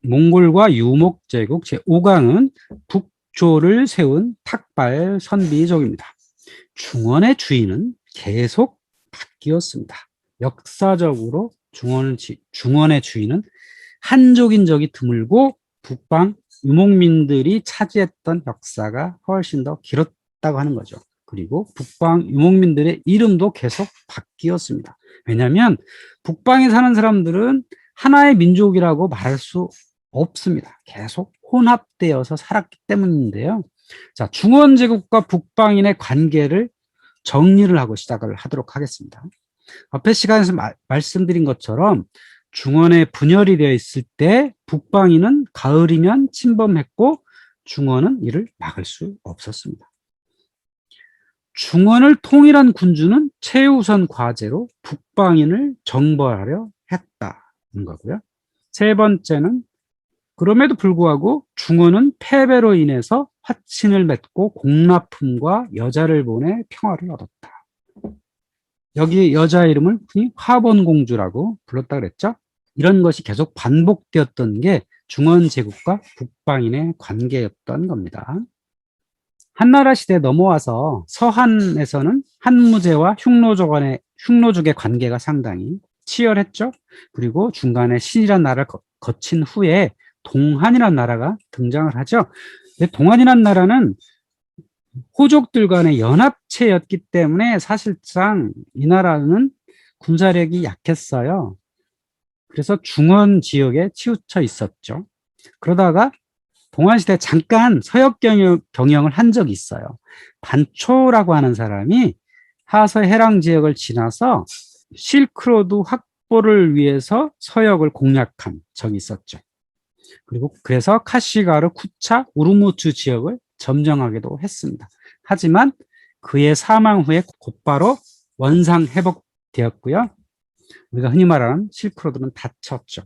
몽골과 유목제국 제5강은 북조를 세운 탁발 선비족입니다. 중원의 주인은 계속 바뀌었습니다. 역사적으로 중원의 주인은 한족인 적이 드물고 북방 유목민들이 차지했던 역사가 훨씬 더 길었다고 하는 거죠. 그리고 북방 유목민들의 이름도 계속 바뀌었습니다. 왜냐하면 북방에 사는 사람들은 하나의 민족이라고 말할 수 없습니다. 계속 혼합되어서 살았기 때문인데요. 자, 중원제국과 북방인의 관계를 정리를 하고 시작을 하도록 하겠습니다. 앞에 시간에서 말씀드린 것처럼 중원에 분열이 되어 있을 때 북방인은 가을이면 침범했고 중원은 이를 막을 수 없었습니다. 중원을 통일한 군주는 최우선 과제로 북방인을 정벌하려 했다는 거고요. 세 번째는 그럼에도 불구하고 중원은 패배로 인해서 화친을 맺고 공납품과 여자를 보내 평화를 얻었다. 여기 여자 이름을 흔히 화본공주라고 불렀다 그랬죠. 이런 것이 계속 반복되었던 게 중원제국과 북방인의 관계였던 겁니다. 한나라 시대에 넘어와서 서한에서는 한무제와 흉노족의 관계가 상당히 치열했죠. 그리고 중간에 신이란 나라를 거친 후에 동한이란 나라가 등장을 하죠. 동한이란 나라는 호족들 간의 연합체였기 때문에 사실상 이 나라는 군사력이 약했어요. 그래서 중원 지역에 치우쳐 있었죠. 그러다가 동안시대 잠깐 서역 경영을 한 적이 있어요. 반초라고 하는 사람이 하서 해랑 지역을 지나서 실크로드 확보를 위해서 서역을 공략한 적이 있었죠. 그리고 그래서 카시가르, 쿠차, 우르무츠 지역을 점령하기도 했습니다. 하지만 그의 사망 후에 곧바로 원상 회복되었고요. 우리가 흔히 말하는 실크로드는 닫혔죠.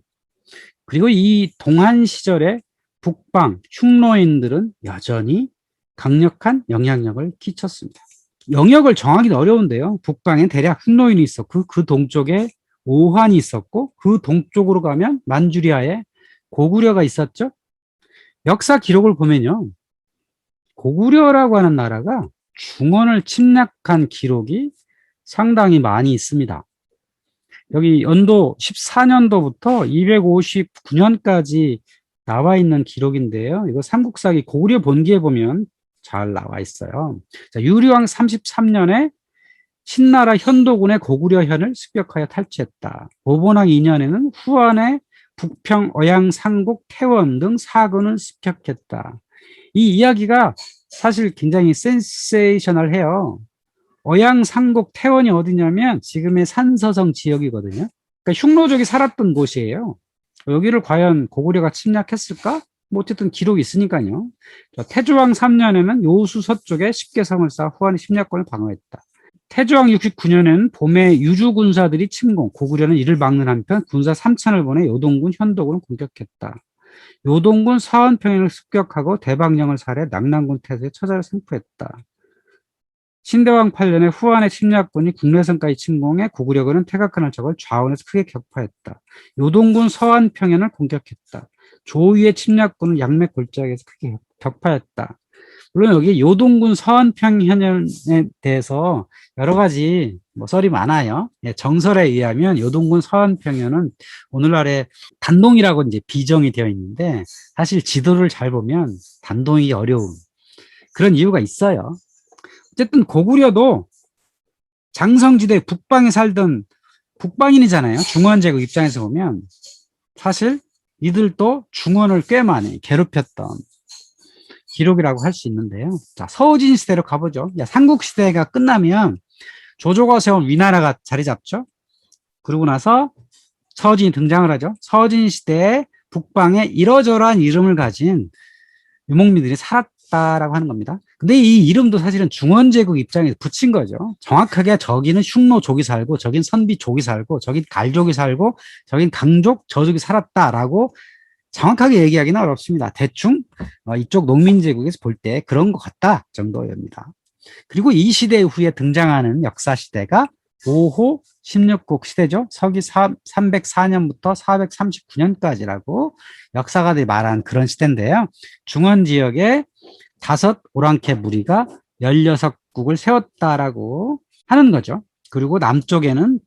그리고 이 동한 시절에 북방 흉노인들은 여전히 강력한 영향력을 끼쳤습니다. 영역을 정하기는 어려운데요. 북방엔 대략 흉노인이 있었고 그 동쪽에 오한이 있었고 그 동쪽으로 가면 만주리아에 고구려가 있었죠. 역사 기록을 보면요. 고구려라고 하는 나라가 중원을 침략한 기록이 상당히 많이 있습니다. 여기 연도 14년도부터 259년까지 나와 있는 기록인데요. 이거 삼국사기 고구려 본기에 보면 잘 나와 있어요. 자, 유리왕 33년에 신나라 현도군의 고구려현을 습격하여 탈취했다. 오본왕 2년에는 후한의 북평, 어양, 상국, 태원 등 사군을 습격했다. 이 이야기가 사실 굉장히 센세이셔널해요. 어양, 상국, 태원이 어디냐면 지금의 산서성 지역이거든요. 그러니까 흉노족이 살았던 곳이에요. 여기를 과연 고구려가 침략했을까? 뭐 어쨌든 기록이 있으니까요. 태조왕 3년에는 요수 서쪽에 십계성을 쌓아 후한의 침략권을 방어했다. 태조왕 69년에는 봄에 유주 군사들이 침공, 고구려는 이를 막는 한편 군사 3천을 보내 요동군, 현도군을 공격했다. 요동군 서안평양을 습격하고 대방령을 살해 낙랑군 태세에 처자를 생포했다. 신대왕 8년에 후한의 침략군이 국내선까지 침공해 고구려군은 태각한을 적을 좌원에서 크게 격파했다. 요동군 서안평양을 공격했다. 조위의 침략군은 양맥 골짜기에서 크게 격파했다. 물론 여기 요동군 서안평현에 대해서 여러 가지 썰이 많아요. 정설에 의하면 요동군 서안평현은 오늘날의 단동이라고 이제 비정이 되어 있는데 사실 지도를 잘 보면 단동이 어려운 그런 이유가 있어요. 어쨌든 고구려도 장성지대 북방에 살던 북방인이잖아요. 중원제국 입장에서 보면 사실 이들도 중원을 꽤 많이 괴롭혔던 기록이라고 할 수 있는데요. 자, 서우진 시대로 가보죠. 삼국시대가 끝나면 조조가 세운 위나라가 자리 잡죠. 그러고 나서 서우진이 등장을 하죠. 서우진 시대에 북방에 이러저러한 이름을 가진 유목민들이 살았다라고 하는 겁니다. 근데 이 이름도 사실은 중원제국 입장에서 붙인 거죠. 정확하게 저기는 흉노족이 살고 저긴 선비족이 살고 저긴 갈족이 살고 저긴 강족, 저족이 살았다라고 정확하게 얘기하기는 어렵습니다. 대충 이쪽 농민제국에서 볼 때 그런 것 같다 정도입니다. 그리고 이 시대 후에 등장하는 역사 시대가 5호 16국 시대죠. 서기 304년부터 439년까지라고 역사가들이 말한 그런 시대인데요. 중원 지역에 5 오랑캐 무리가 16국을 세웠다라고 하는 거죠. 그리고 남쪽에는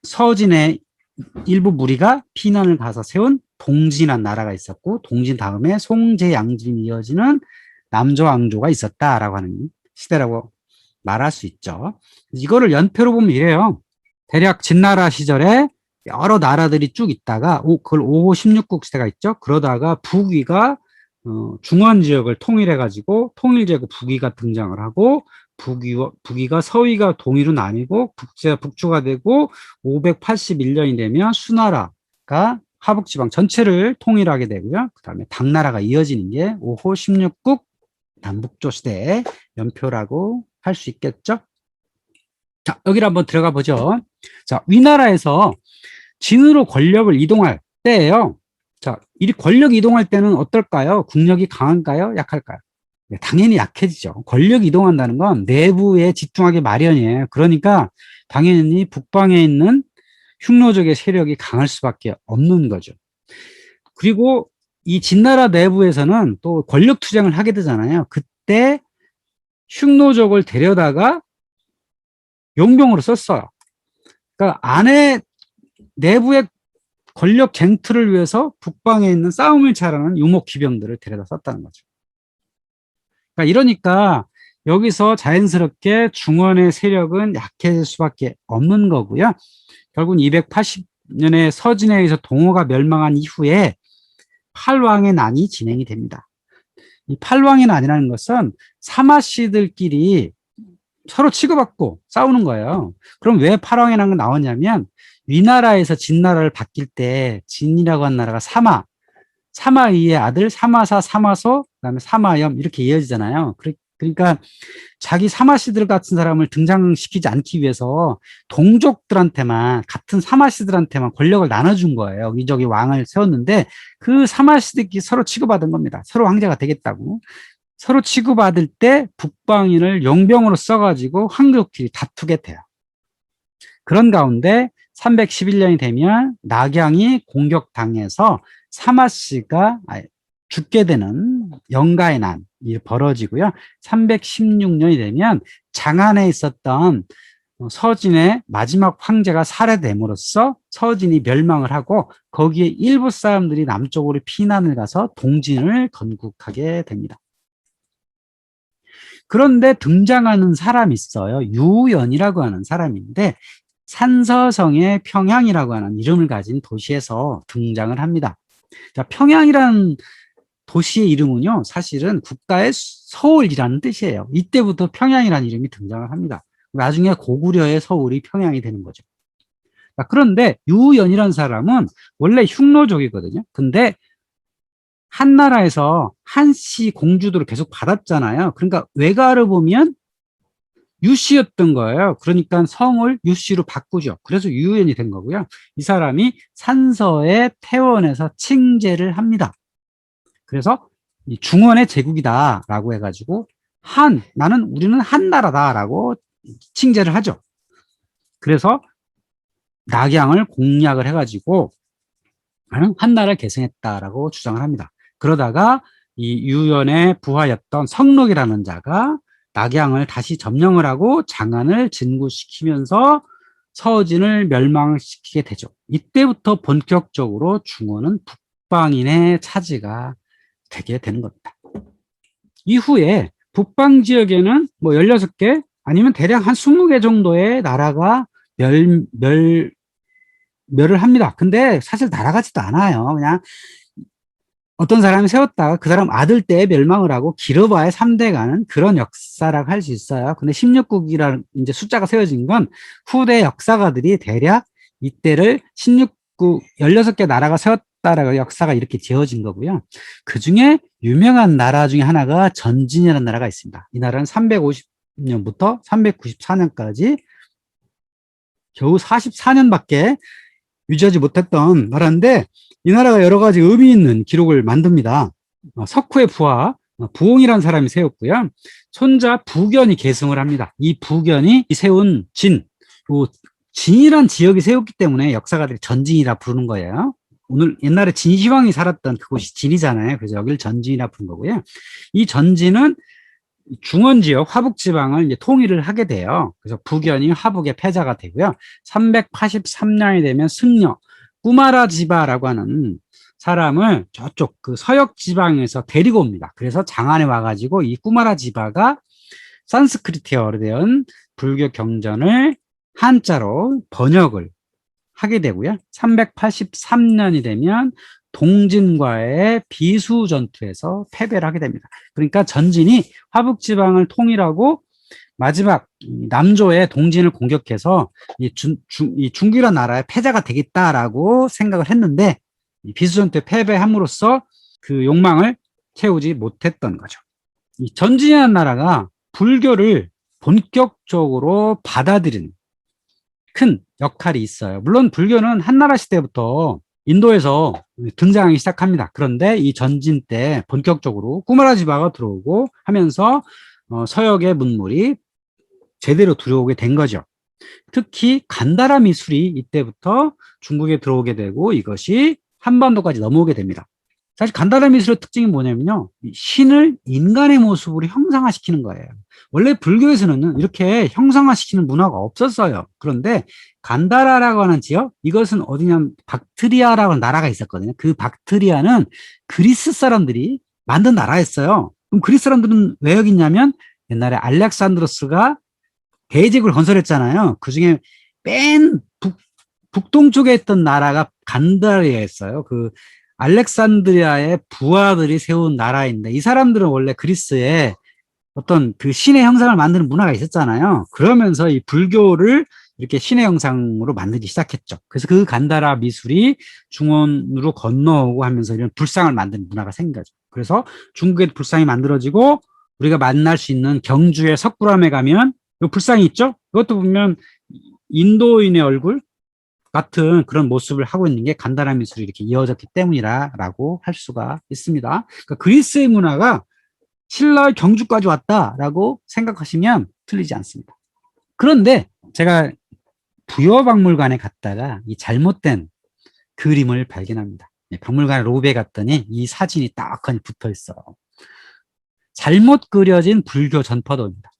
서진의 일부 무리가 피난을 가서 세운 동진이라는 나라가 있었고, 동진 다음에 송제, 양진이 이어지는 남조, 왕조가 있었다라고 하는 시대라고 말할 수 있죠. 이거를 연표로 보면 이래요. 대략 진나라 시절에 여러 나라들이 쭉 있다가 그걸 5호 16국 시대가 있죠. 그러다가 북위가 중원 지역을 통일해가지고 통일제국 북위가 등장을 하고, 북위가 서위가 동위로 나뉘고 북주가 되고, 581년이 되면 수나라가 하북지방 전체를 통일하게 되고요. 그 다음에 당나라가 이어지는 게 5호 16국 남북조 시대의 연표라고 할 수 있겠죠. 자, 여기를 한번 들어가 보죠. 자, 위나라에서 진으로 권력을 이동할 때예요. 자, 이 권력 이동할 때는 어떨까요? 국력이 강한가요? 약할까요? 네, 당연히 약해지죠. 권력 이동한다는 건 내부에 집중하기 마련이에요. 그러니까 당연히 북방에 있는 흉노족의 세력이 강할 수밖에 없는 거죠. 그리고 이 진나라 내부에서는 또 권력 투쟁을 하게 되잖아요. 그때 흉노족을 데려다가 용병으로 썼어요. 그러니까 내부의 권력 쟁투를 위해서 북방에 있는 싸움을 잘하는 유목 기병들을 데려다 썼다는 거죠. 그러니까 이러니까 여기서 자연스럽게 중원의 세력은 약해질 수밖에 없는 거고요. 결국 280년에 서진에 의해서 동호가 멸망한 이후에 팔왕의 난이 진행이 됩니다. 이 팔왕의 난이라는 것은 사마씨들끼리 서로 치고받고 싸우는 거예요. 그럼 왜 팔왕의 난이 나왔냐면, 위나라에서 진나라를 바뀔 때 진이라고 한 나라가 사마의의 아들 사마사, 사마소, 그다음에 사마염 이렇게 이어지잖아요. 그러니까 자기 사마씨들 같은 사람을 등장시키지 않기 위해서 동족들한테만, 같은 사마씨들한테만 권력을 나눠준 거예요. 여기저기 왕을 세웠는데 그 사마씨들끼리 서로 치고받은 겁니다. 서로 황제가 되겠다고. 서로 치고받을 때 북방인을 용병으로 써가지고 황족끼리 다투게 돼요. 그런 가운데 311년이 되면 낙양이 공격당해서 사마씨가 죽게 되는 영가의 난이 벌어지고요. 316년이 되면 장안에 있었던 서진의 마지막 황제가 살해됨으로써 서진이 멸망을 하고, 거기에 일부 사람들이 남쪽으로 피난을 가서 동진을 건국하게 됩니다. 그런데 등장하는 사람이 있어요. 유연이라고 하는 사람인데, 산서성의 평양이라고 하는 이름을 가진 도시에서 등장을 합니다. 자, 평양이라는 도시의 이름은요, 사실은 국가의 서울이라는 뜻이에요. 이때부터 평양이라는 이름이 등장을 합니다. 나중에 고구려의 서울이 평양이 되는 거죠. 자, 그런데 유연이라는 사람은 원래 흉노족이거든요. 근데 한나라에서 한씨 공주들을 계속 받았잖아요. 그러니까 외가를 보면 유씨였던 거예요. 그러니까 성을 유씨로 바꾸죠. 그래서 유연이 된 거고요. 이 사람이 산서의 태원에서 칭제를 합니다. 그래서 이 중원의 제국이다라고 해가지고 우리는 한나라다라고 칭제를 하죠. 그래서 낙양을 공략을 해가지고 나는 한나라를 계승했다라고 주장을 합니다. 그러다가 이 유연의 부하였던 성록이라는 자가 낙양을 다시 점령을 하고 장안을 진구시키면서 서진을 멸망시키게 되죠. 이때부터 본격적으로 중원은 북방인의 차지가 되게 되는 겁니다. 이후에 북방 지역에는 뭐 16개 아니면 대략 한 20개 정도의 나라가 멸을 합니다. 근데 사실 나라 같지도 않아요. 그냥 어떤 사람이 세웠다가 그 사람 아들 때에 멸망을 하고 길어봐야 3대 가는 그런 역사라고 할 수 있어요. 근데 16국이라는 이제 숫자가 세워진 건 후대 역사가들이 대략 이때를 16국 16개 나라가 세웠다라고 역사가 이렇게 지어진 거고요. 그 중에 유명한 나라 중에 하나가 전진이라는 나라가 있습니다. 이 나라는 350년부터 394년까지 겨우 44년밖에 유지하지 못했던 나라인데, 이 나라가 여러 가지 의미 있는 기록을 만듭니다. 석후의 부하 부홍이라는 사람이 세웠고요. 손자 부견이 계승을 합니다. 이 부견이 세운 진, 그 진이란 지역이 세웠기 때문에 역사가들이 전진이라 부르는 거예요. 오늘 옛날에 진시황이 살았던 그곳이 진이잖아요. 그래서 여기를 전진이라 부른 거고요. 이 전진은 중원 지역 화북 지방을 이제 통일을 하게 돼요. 그래서 북연이 화북의 패자가 되고요. 383년이 되면 승려 꾸마라 지바라고 하는 사람을 저쪽 그 서역 지방에서 데리고 옵니다. 그래서 장안에 와가지고 이 꾸마라 지바가 산스크리트어로 된 불교 경전을 한자로 번역을 하게 되고요. 383년이 되면 동진과의 비수 전투에서 패배를 하게 됩니다. 그러니까 전진이 화북지방을 통일하고 마지막 남조의 동진을 공격해서 이 중국이라는 나라의 패자가 되겠다라고 생각을 했는데 이 비수 전투에 패배함으로써 그 욕망을 채우지 못했던 거죠. 이 전진이라는 나라가 불교를 본격적으로 받아들이는 큰 역할이 있어요. 물론 불교는 한나라 시대부터 인도에서 등장하기 시작합니다. 그런데 이 전진 때 본격적으로 꾸마라 지바가 들어오고 하면서 서역의 문물이 제대로 들어오게 된 거죠. 특히 간다라 미술이 이때부터 중국에 들어오게 되고 이것이 한반도까지 넘어오게 됩니다. 사실 간다라 미술의 특징이 뭐냐면요. 신을 인간의 모습으로 형상화시키는 거예요. 원래 불교에서는 이렇게 형상화시키는 문화가 없었어요. 그런데 간다라라고 하는 지역, 이것은 어디냐면 박트리아라고 하는 나라가 있었거든요. 그 박트리아는 그리스 사람들이 만든 나라였어요. 그럼 그리스 사람들은 왜 여기 있냐면 옛날에 알렉산드로스가 대제국을 건설했잖아요. 그중에 맨 북동쪽에 있던 나라가 간다리아였어요. 그 알렉산드리아의 부하들이 세운 나라인데 이 사람들은 원래 그리스에 어떤 그 신의 형상을 만드는 문화가 있었잖아요. 그러면서 이 불교를 이렇게 신의 형상으로 만들기 시작했죠. 그래서 그 간다라 미술이 중원으로 건너오고 하면서 이런 불상을 만드는 문화가 생긴 거죠. 그래서 중국에 불상이 만들어지고 우리가 만날 수 있는 경주의 석굴암에 가면 이 불상이 있죠. 이것도 보면 인도인의 얼굴 같은 그런 모습을 하고 있는 게 간다라 미술이 이렇게 이어졌기 때문이라고 할 수가 있습니다. 그러니까 그리스의 문화가 신라의 경주까지 왔다라고 생각하시면 틀리지 않습니다. 그런데 제가 부여박물관에 갔다가 이 잘못된 그림을 발견합니다. 박물관 로비에 갔더니 이 사진이 딱하니 붙어 있어요. 잘못 그려진 불교 전파도입니다.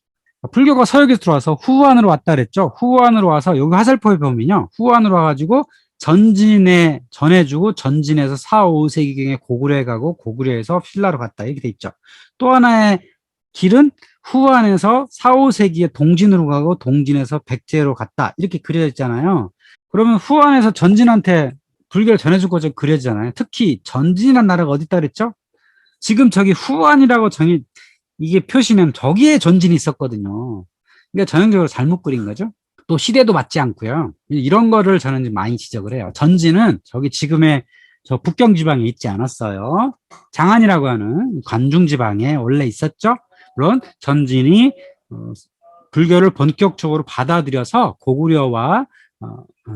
불교가 서역에서 들어와서 후한으로 왔다 그랬죠. 후한으로 와서 여기 화살표에 보면요. 후한으로 와가지고 전진에 전해주고 전진에서 4, 5세기경에 고구려에 가고 고구려에서 신라로 갔다 이렇게 돼 있죠. 또 하나의 길은 후한에서 4, 5세기에 동진으로 가고 동진에서 백제로 갔다 이렇게 그려져 있잖아요. 그러면 후한에서 전진한테 불교를 전해줄 것처럼 그려지잖아요. 특히 전진이라는 나라가 어디 있다 그랬죠? 지금 저기 후한이라고 이게 표시면 저기에 전진이 있었거든요. 그러니까 전형적으로 잘못 그린 거죠. 또 시대도 맞지 않고요. 이런 거를 저는 많이 지적을 해요. 전진은 저기 지금의 저 북경 지방에 있지 않았어요. 장안이라고 하는 관중 지방에 원래 있었죠. 물론 전진이 불교를 본격적으로 받아들여서 고구려와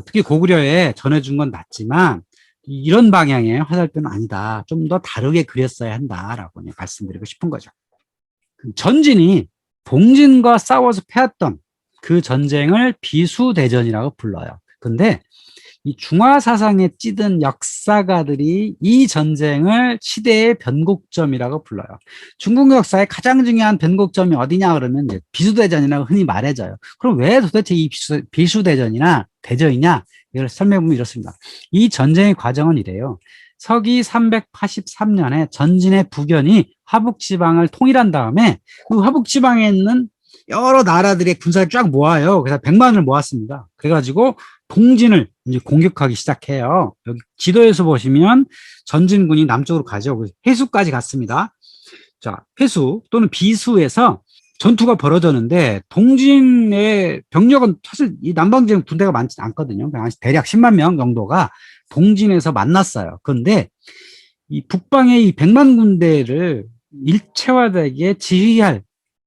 특히 고구려에 전해준 건 맞지만 이런 방향의 화살표는 아니다. 좀 더 다르게 그렸어야 한다라고 말씀드리고 싶은 거죠. 전진이 동진과 싸워서 패했던 그 전쟁을 비수대전이라고 불러요. 근데 이 중화사상에 찌든 역사가들이 이 전쟁을 시대의 변곡점이라고 불러요. 중국 역사의 가장 중요한 변곡점이 어디냐 그러면 이제 비수대전이라고 흔히 말해져요. 그럼 왜 도대체 이 비수대전이나 대전이냐 이걸 설명해보면 이렇습니다. 이 전쟁의 과정은 이래요. 서기 383년에 전진의 북연이 화북지방을 통일한 다음에 그 화북지방에 있는 여러 나라들의 군사를 쫙 모아요. 그래서 100만을 모았습니다. 그래가지고 동진을 이제 공격하기 시작해요. 여기 지도에서 보시면 전진군이 남쪽으로 가죠. 해수까지 갔습니다. 자, 해수 또는 비수에서 전투가 벌어졌는데 동진의 병력은 사실 이 남방지역 군대가 많지 않거든요. 대략 10만 명 정도가 동진에서 만났어요. 그런데 이 북방의 이 100만 군대를 일체화되게 지휘할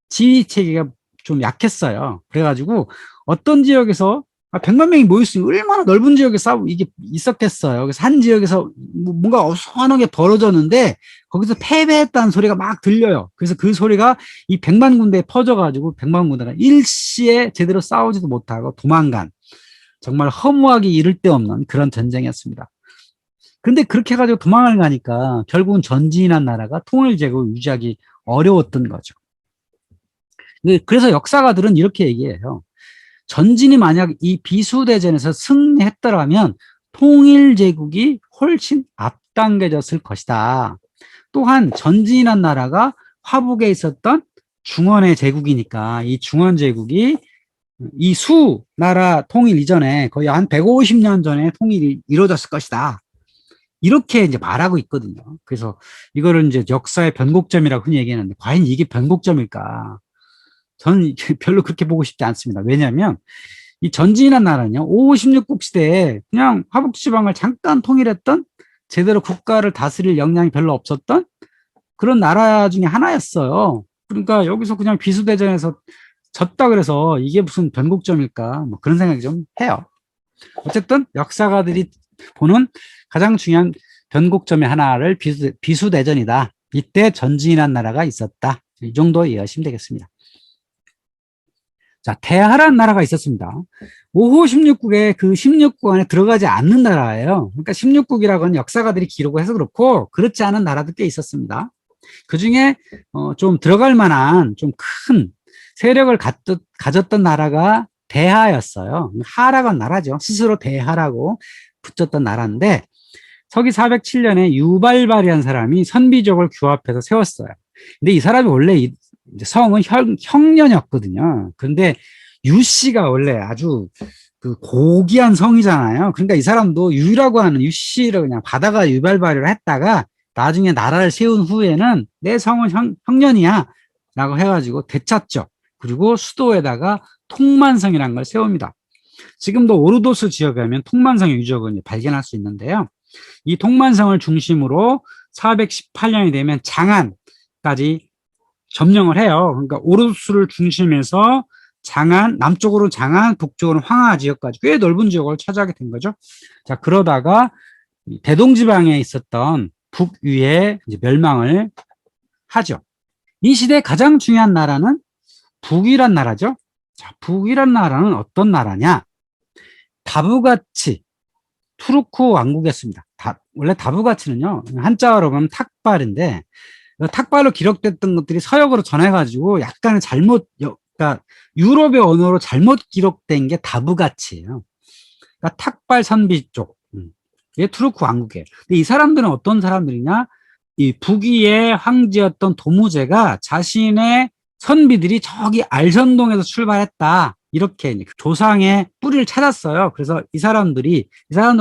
지휘 체계가 좀 약했어요. 그래가지고 어떤 지역에서 100만 명이 모일 수 있는 얼마나 넓은 지역에 싸움 이게 있었겠어요. 그래서 한 지역에서 뭔가 어수선하게 벌어졌는데 거기서 패배했다는 소리가 막 들려요. 그래서 그 소리가 이 100만 군대에 퍼져가지고 100만 군대가 일시에 제대로 싸우지도 못하고 도망간 정말 허무하기 이를 데 없는 그런 전쟁이었습니다. 근데 그렇게 해가지고 도망을 가니까 결국은 전진한 나라가 통일제국을 유지하기 어려웠던 거죠. 그래서 역사가들은 이렇게 얘기해요. 전진이 만약 이 비수대전에서 승리했더라면 통일제국이 훨씬 앞당겨졌을 것이다. 또한 전진한 나라가 화북에 있었던 중원의 제국이니까 이 중원제국이 이 수 나라 통일 이전에 거의 한 150년 전에 통일이 이루어졌을 것이다. 이렇게 이제 말하고 있거든요. 그래서 이거를 이제 역사의 변곡점이라고 흔히 얘기하는데 과연 이게 변곡점일까? 저는 별로 그렇게 보고 싶지 않습니다. 왜냐하면 이 전진한 나라는요, 5, 16국 시대에 그냥 화북지방을 잠깐 통일했던 제대로 국가를 다스릴 역량이 별로 없었던 그런 나라 중에 하나였어요. 그러니까 여기서 그냥 비수대전에서 졌다 그래서 이게 무슨 변곡점일까? 뭐 그런 생각이 좀 해요. 어쨌든 역사가들이 보는 가장 중요한 변곡점의 하나를 비수대전이다. 이때 전진한 나라가 있었다. 이 정도 이해하시면 되겠습니다. 자, 대하란 나라가 있었습니다. 5호 16국에 그 16국 안에 들어가지 않는 나라예요. 그러니까 16국이라고 하는 역사가들이 기록을 해서 그렇고 그렇지 않은 나라도 꽤 있었습니다. 그 중에 좀 들어갈 만한 좀 큰 세력을 가졌던 나라가 대하였어요. 하라고 한 나라죠. 스스로 대하라고 붙였던 나라인데 서기 407년에 유발발이라는 사람이 선비족을 규합해서 세웠어요. 근데 이 사람이 원래 성은 형년이었거든요. 그런데 유씨가 원래 아주 그 고귀한 성이잖아요. 그러니까 이 사람도 유라고 하는 유씨를 그냥 받아가 유발발이를 했다가 나중에 나라를 세운 후에는 내 성은 형년이야 라고 해가지고 되찾죠. 그리고 수도에다가 통만성이라는 걸 세웁니다. 지금도 오르도스 지역에 가면 통만성의 유적을 발견할 수 있는데요. 이 통만성을 중심으로 418년이 되면 장안까지 점령을 해요. 그러니까 오르도스를 중심해서 장안, 남쪽으로 장안, 북쪽으로 황하 지역까지 꽤 넓은 지역을 차지하게 된 거죠. 자, 그러다가 대동지방에 있었던 북위에 이제 멸망을 하죠. 이 시대에 가장 중요한 나라는 북이란 나라죠. 자, 북이란 나라는 어떤 나라냐? 다부가치, 투르크 왕국이었습니다. 원래 다부가치는요, 한자어로 보면 탁발인데, 탁발로 기록됐던 것들이 서역으로 전해가지고 약간의 그러니까 유럽의 언어로 잘못 기록된 게 다부가치예요. 그러니까 탁발 선비 쪽. 이게 투르크 왕국이에요. 근데 이 사람들은 어떤 사람들이냐? 이 북위의 황제였던 도무제가 자신의 선비들이 저기 알선동에서 출발했다. 이렇게 조상의 뿌리를 찾았어요. 그래서 이 사람들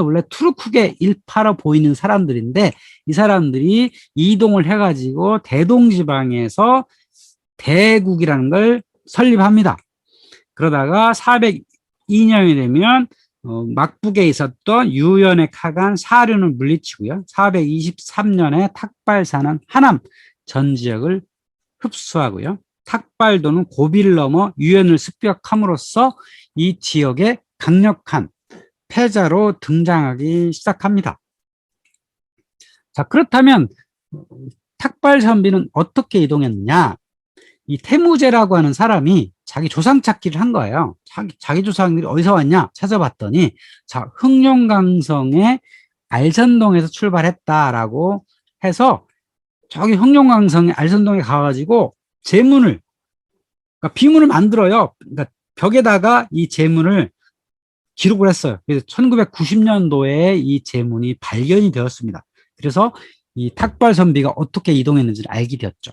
원래 투르크계 일파로 보이는 사람들인데 이 사람들이 이동을 해가지고 대동지방에서 대국이라는 걸 설립합니다. 그러다가 402년이 되면 막북에 있었던 유연의 카간 사륜을 물리치고요. 423년에 탁발사는 하남 전 지역을 흡수하고요. 탁발도는 고비를 넘어 유연을 습격함으로써 이 지역에 강력한 패자로 등장하기 시작합니다. 자, 그렇다면 탁발 선비는 어떻게 이동했느냐? 이 태무제라고 하는 사람이 자기 조상 찾기를 한 거예요. 자기 조상들이 어디서 왔냐 찾아봤더니 자, 흥룡강성의 알선동에서 출발했다라고 해서 저기 흥룡강성의 알선동에 가가지고 제문을, 그러니까 비문을 만들어요. 그러니까 벽에다가 이 제문을 기록을 했어요. 그래서 1990년도에 이 제문이 발견이 되었습니다. 그래서 이 탁발 선비가 어떻게 이동했는지를 알게 되었죠.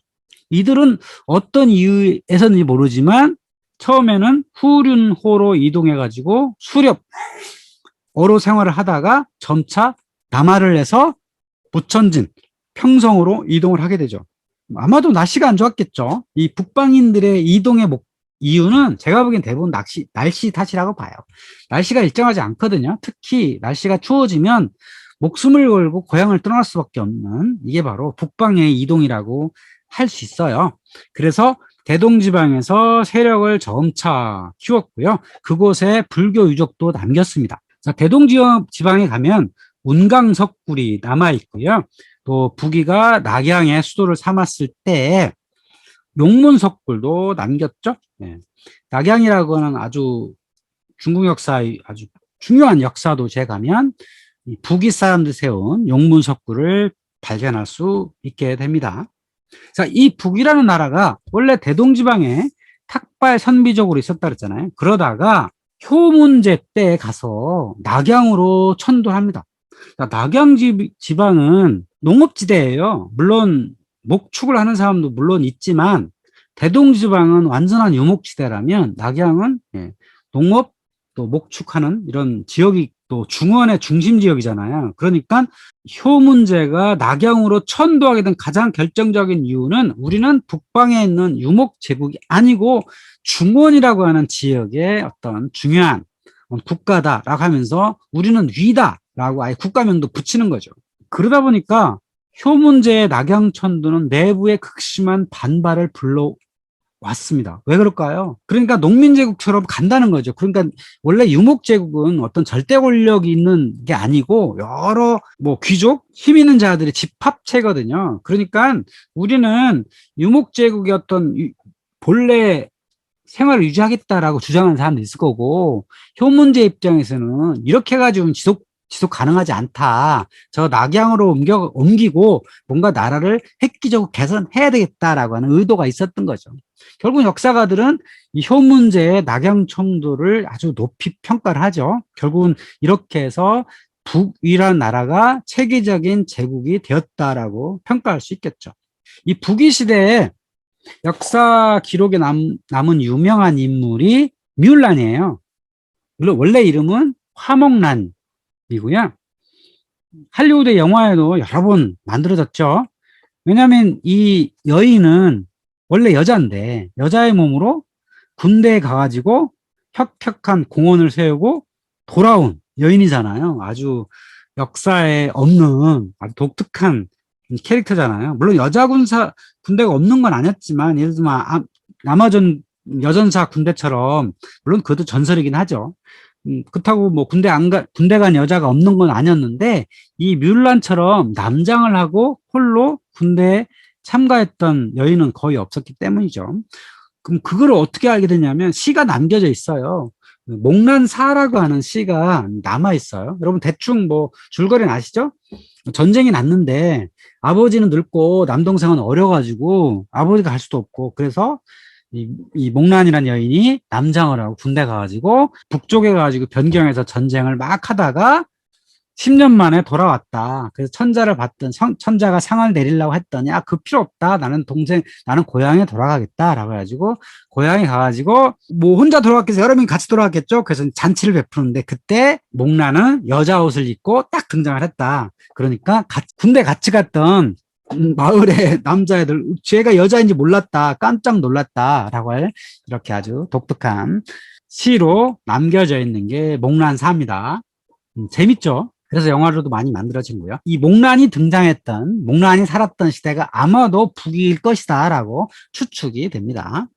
이들은 어떤 이유에서는지 모르지만 처음에는 후륜호로 이동해가지고 수렵어로 생활을 하다가 점차 남하를 해서 부천진, 평성으로 이동을 하게 되죠. 아마도 날씨가 안 좋았겠죠. 이 북방인들의 이동의 이유는 제가 보기엔 대부분 날씨 탓이라고 봐요. 날씨가 일정하지 않거든요. 특히 날씨가 추워지면 목숨을 걸고 고향을 떠날 수밖에 없는 이게 바로 북방의 이동이라고 할 수 있어요. 그래서 대동지방에서 세력을 점차 키웠고요. 그곳에 불교 유적도 남겼습니다. 자, 대동지방에 가면 운강석굴이 남아있고요. 또 북위가 낙양의 수도를 삼았을 때 용문석굴도 남겼죠. 네. 낙양이라고 하는 아주 중국 역사의 아주 중요한 역사 도시에 가면 이 북위 사람들이 세운 용문석굴을 발견할 수 있게 됩니다. 자, 이 북이라는 나라가 원래 대동지방에 탁발 선비적으로 있었다 그랬잖아요. 그러다가 효문제 때 가서 낙양으로 천도합니다. 자, 낙양 지방은 농업지대예요. 물론 목축을 하는 사람도 물론 있지만 대동지방은 완전한 유목지대라면 낙양은 농업 또 목축하는 이런 지역이 또 중원의 중심 지역이잖아요. 그러니까 효문제가 낙양으로 천도하게 된 가장 결정적인 이유는 우리는 북방에 있는 유목 제국이 아니고 중원이라고 하는 지역의 어떤 중요한 국가다라고 하면서 우리는 위다라고 아예 국가명도 붙이는 거죠. 그러다 보니까 효문제의 낙양천도는 내부의 극심한 반발을 불러왔습니다. 왜 그럴까요? 그러니까 농민제국처럼 간다는 거죠. 그러니까 원래 유목제국은 어떤 절대 권력이 있는 게 아니고 여러 뭐 귀족, 힘 있는 자들의 집합체거든요. 그러니까 우리는 유목제국의 어떤 본래 생활을 유지하겠다라고 주장하는 사람도 있을 거고, 효문제 입장에서는 이렇게 해가지고 지속 가능하지 않다. 저 낙양으로 옮기고 뭔가 나라를 획기적으로 개선해야 되겠다라고 하는 의도가 있었던 거죠. 결국 역사가들은 이 효문제의 낙양청도를 아주 높이 평가를 하죠. 결국은 이렇게 해서 북위라는 나라가 체계적인 제국이 되었다라고 평가할 수 있겠죠. 이 북위 시대에 역사 기록에 남은 유명한 인물이 뮬란이에요. 물론 원래 이름은 화목란이고요. 할리우드 영화에도 여러 번 만들어졌죠. 왜냐하면 이 여인은 원래 여자인데 여자의 몸으로 군대에 가가지고 혁혁한 공원을 세우고 돌아온 여인이잖아요. 아주 역사에 없는 아주 독특한 캐릭터잖아요. 물론 여자 군대가 없는 건 아니었지만 예를 들면 아마존 여전사 군대처럼 물론 그것도 전설이긴 하죠. 그렇다고 뭐 군대 간 여자가 없는 건 아니었는데 이 뮬란처럼 남장을 하고 홀로 군대에 참가했던 여인은 거의 없었기 때문이죠. 그럼 그걸 어떻게 알게 되냐면 시가 남겨져 있어요. 목란사라고 하는 시가 남아 있어요. 여러분 대충 뭐 줄거리는 아시죠? 전쟁이 났는데 아버지는 늙고 남동생은 어려가지고 아버지가 갈 수도 없고 그래서 이 목란이라는 여인이 남장을 하고 군대 가가지고 북쪽에 가가지고 변경해서 전쟁을 막 하다가 10년 만에 돌아왔다. 그래서 천자를 받던 천자가 상을 내리려고 했더니 그 필요 없다. 나는 고향에 돌아가겠다라고 해가지고 고향에 가가지고 뭐 혼자 돌아갔겠어. 여러 명이 같이 돌아갔겠죠. 그래서 잔치를 베푸는데 그때 목란은 여자 옷을 입고 딱 등장을 했다. 그러니까 군대 같이 갔던 마을의 남자애들 쟤가 여자인지 몰랐다. 깜짝 놀랐다라고 할 이렇게 아주 독특한 시로 남겨져 있는 게 목란사입니다. 재밌죠? 그래서 영화로도 많이 만들어진 거예요. 이 목란이 살았던 시대가 아마도 북일 것이다 라고 추측이 됩니다.